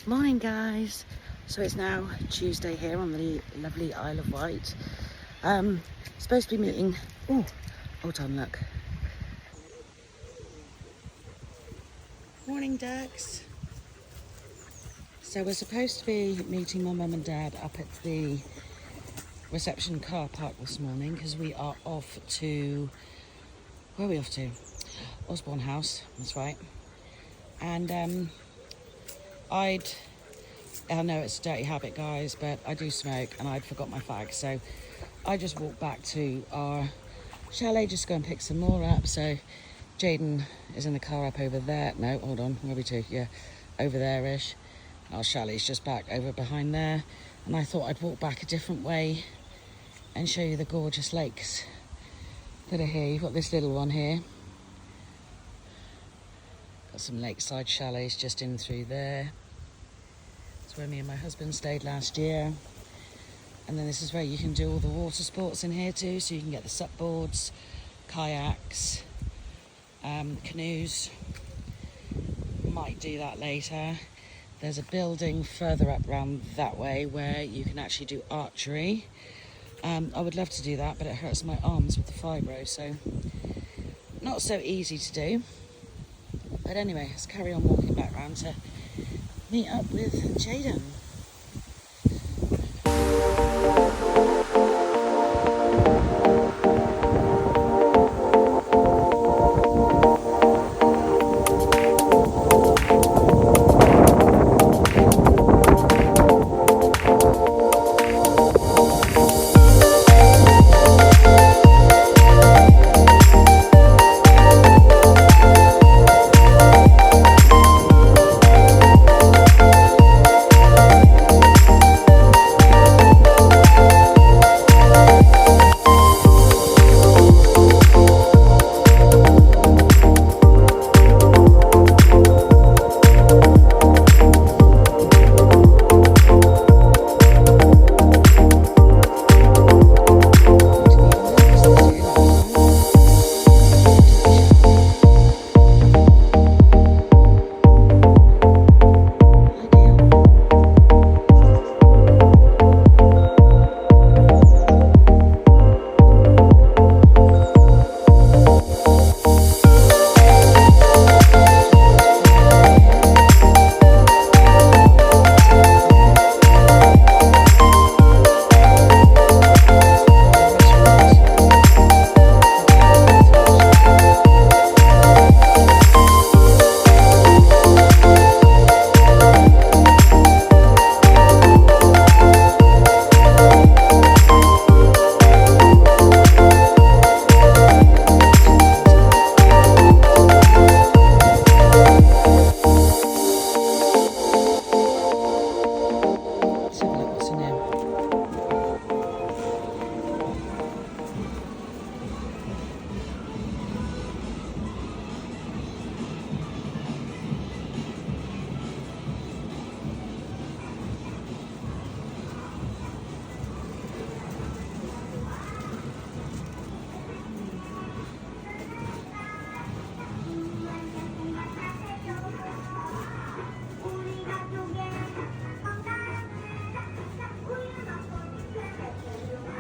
Morning guys. So it's now Tuesday here on the lovely Isle of Wight. Supposed to be meeting, oh hold on, look. Morning ducks. So we're supposed to be meeting my mum and dad up at the reception car park this morning because we are off to, where are we off to? Osbourne house, that's right. And I know it's a dirty habit guys, but I do smoke and I'd forgot my fag, so I just walked back to our chalet just to go and pick some more up. So Jaden is in the car up over there. No, hold on, where are we to? Yeah, over there-ish. Our chalet's just back over behind there. And I thought I'd walk back a different way and show you the gorgeous lakes that are here. You've got this little one here. Got some lakeside chalets just in through there. It's where me and my husband stayed last year. And then this is where you can do all the water sports in here too. So you can get the supboards, kayaks, canoes. Might do that later. There's a building further up round that way where you can actually do archery. I would love to do that, but it hurts my arms with the fibro, so not so easy to do. But anyway, let's carry on walking back round to meet up with Jaden.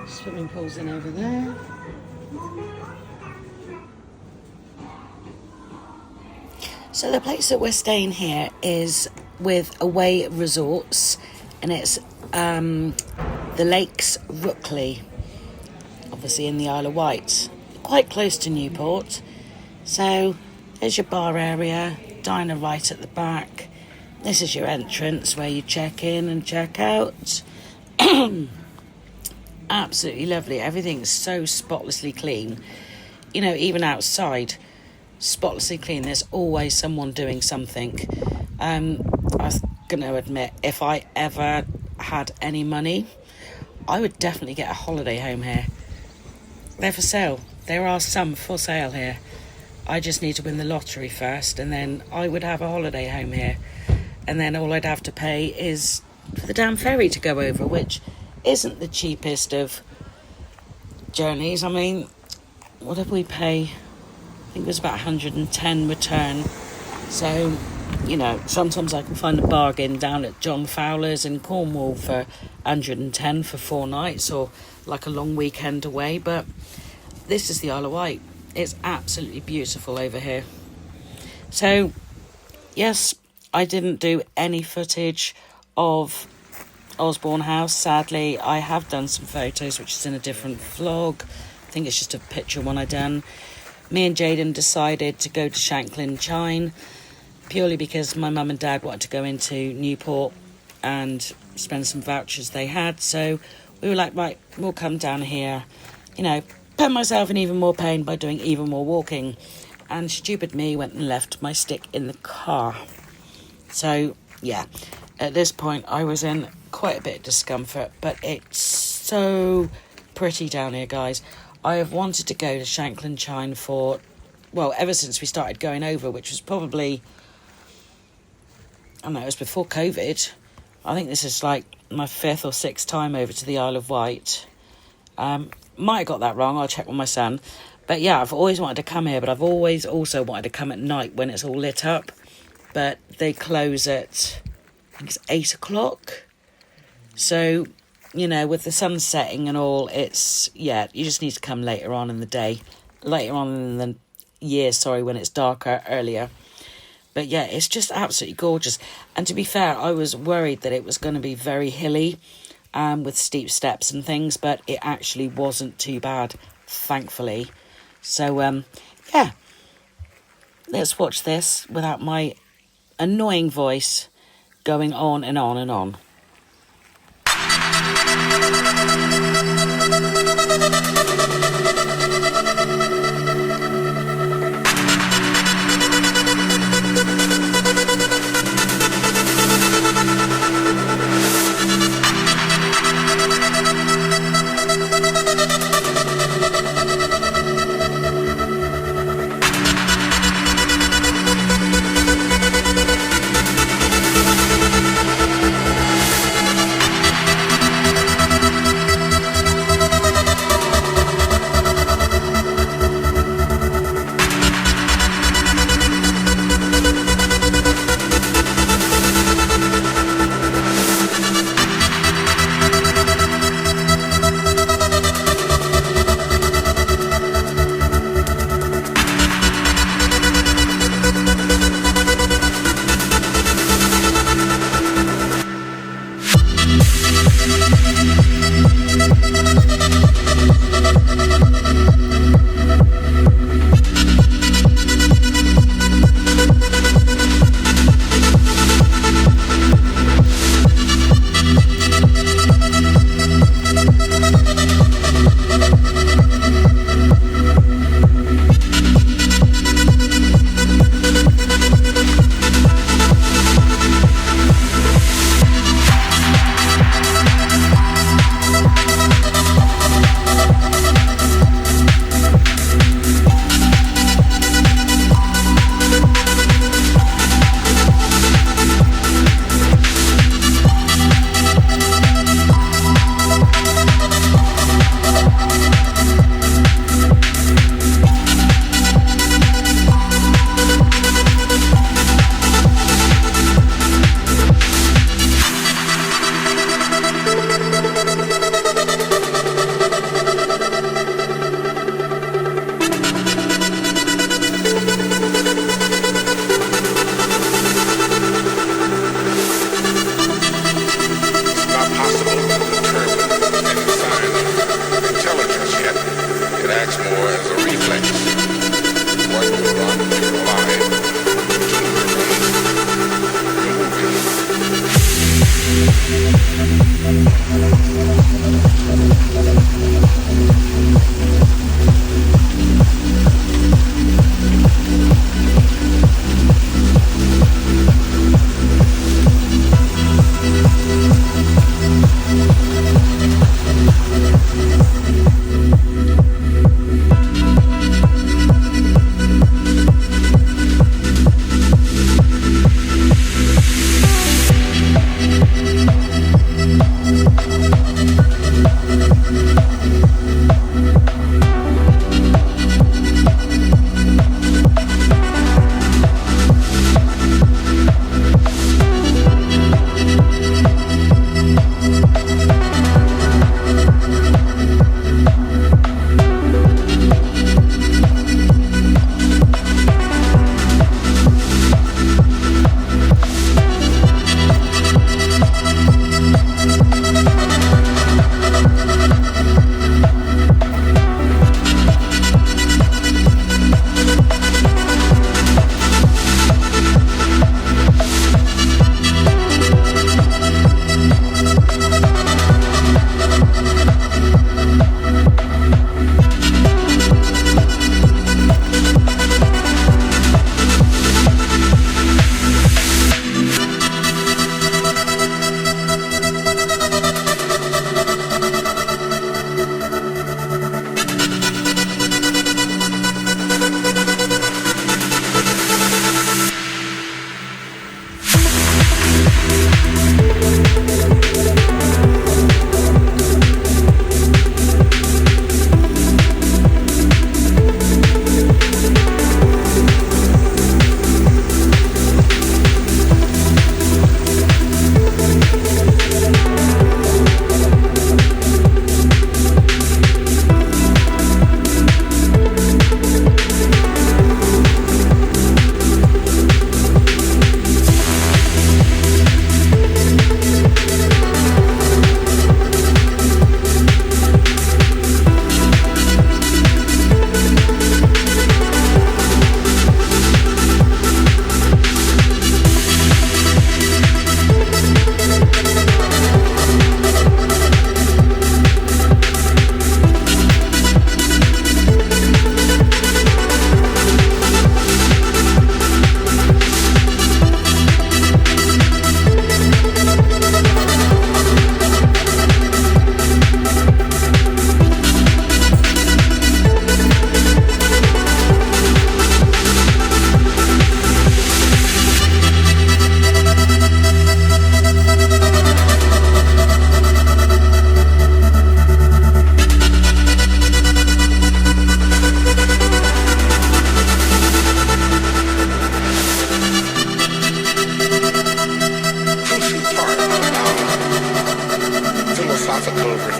Swimming pool's in over there. So the place that we're staying here is with Away Resorts, and it's the Lakes Rookley, obviously in the Isle of Wight, quite close to Newport. So there's your bar area, diner right at the back. This is your entrance where you check in and check out. Absolutely lovely. Everything's so spotlessly clean. You know, even outside, spotlessly clean. There's always someone doing something. I was going to admit, if I ever had any money, I would definitely get a holiday home here. They're for sale. There are some for sale here. I just need to win the lottery first, and then I would have a holiday home here. And then all I'd have to pay is for the damn ferry to go over, which isn't the cheapest of journeys. I mean, what did we pay? I think it was about 110 return. So sometimes I can find a bargain down at John Fowler's in Cornwall for 110 for 4 nights, or like a long weekend away. But this is the Isle of Wight. It's absolutely beautiful over here. So, yes, I didn't do any footage of Osbourne House, sadly. I have done some photos, which is in a different vlog. I think it's just a picture one I done. Me and Jaden decided to go to Shanklin Chine, purely because my mum and dad wanted to go into Newport and spend some vouchers they had. So we were like, right, we'll come down here, put myself in even more pain by doing even more walking. And stupid me went and left my stick in the car. So, yeah, at this point I was in quite a bit of discomfort, but it's so pretty down here, guys. I have wanted to go to Shanklin Chine ever since we started going over, which was probably, it was before COVID. I think this is like my 5th or 6th time over to the Isle of Wight. Might have got that wrong, I'll check with my son. But yeah, I've always wanted to come here, but I've always also wanted to come at night when it's all lit up. But they close at, I think it's 8 o'clock. So, with the sun setting and all, you just need to come later on in the day. Later on in the year, when it's darker, earlier. But yeah, it's just absolutely gorgeous. And to be fair, I was worried that it was going to be very hilly, with steep steps and things, but it actually wasn't too bad, thankfully. So, let's watch this without my annoying voice going on and on and on.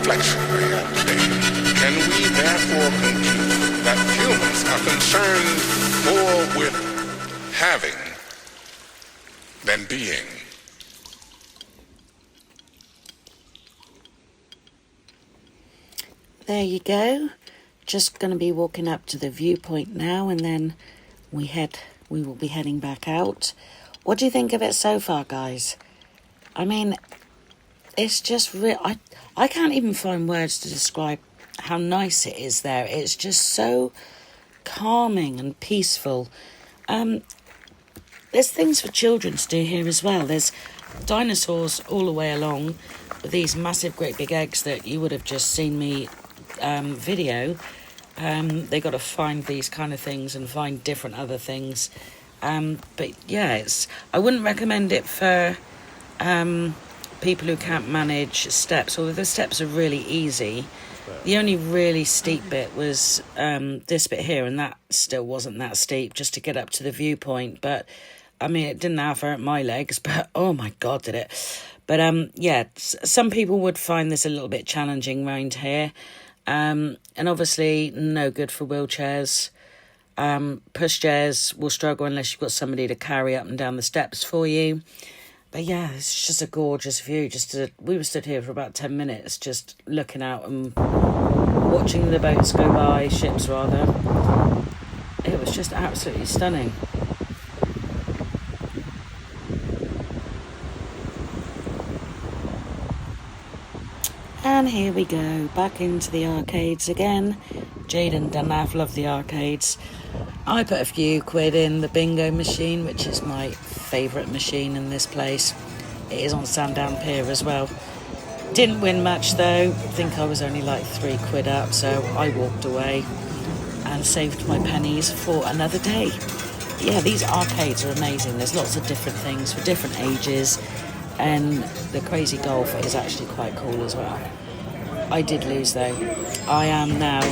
reflection we have today, can we therefore conclude that humans are concerned more with having than being? There you go. Just going to be walking up to the viewpoint now, and then we will be heading back out. What do you think of it so far, guys? I mean, it's just real. I can't even find words to describe how nice it is there. It's just so calming and peaceful. There's things for children to do here as well. There's dinosaurs all the way along with these massive, great big eggs that you would have just seen me video. They got to find these kind of things and find different other things. But yeah, I wouldn't recommend it for people who can't manage steps, although the steps are really easy. The only really steep bit was this bit here, and that still wasn't that steep, just to get up to the viewpoint. But I mean, it didn't have hurt my legs, but oh my God, did it. But yeah, some people would find this a little bit challenging round here. And obviously no good for wheelchairs. Pushchairs will struggle unless you've got somebody to carry up and down the steps for you. But yeah, it's just a gorgeous view. We were stood here for about 10 minutes just looking out and watching the boats go by, ships rather. It was just absolutely stunning. And here we go, back into the arcades again. Jade and Danaf love the arcades. I put a few quid in the bingo machine, which is my favourite machine in this place. It is on Sandown Pier as well. Didn't win much though. I think I was only like 3 quid up, so I walked away and saved my pennies for another day. Yeah, these arcades are amazing. There's lots of different things for different ages, and the Crazy Golf is actually quite cool as well. I did lose though. I am now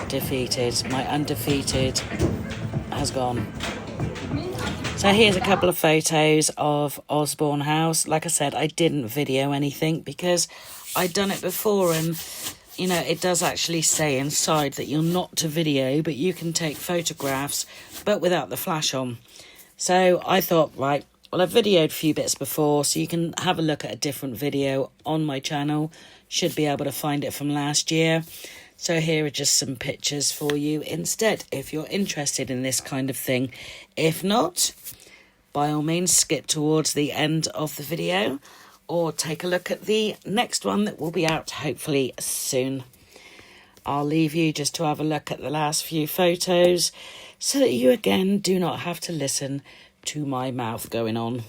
defeated. My undefeated has gone. So here's a couple of photos of Osbourne House. Like I said, I didn't video anything because I'd done it before, and you know, it does actually say inside that you're not to video, but you can take photographs, but without the flash on. So I thought, right, well, I've videoed a few bits before, so you can have a look at a different video on my channel. Should be able to find it from last year. So here are just some pictures for you instead, if you're interested in this kind of thing. If not, by all means, skip towards the end of the video or take a look at the next one that will be out hopefully soon. I'll leave you just to have a look at the last few photos so that you again do not have to listen to my mouth going on.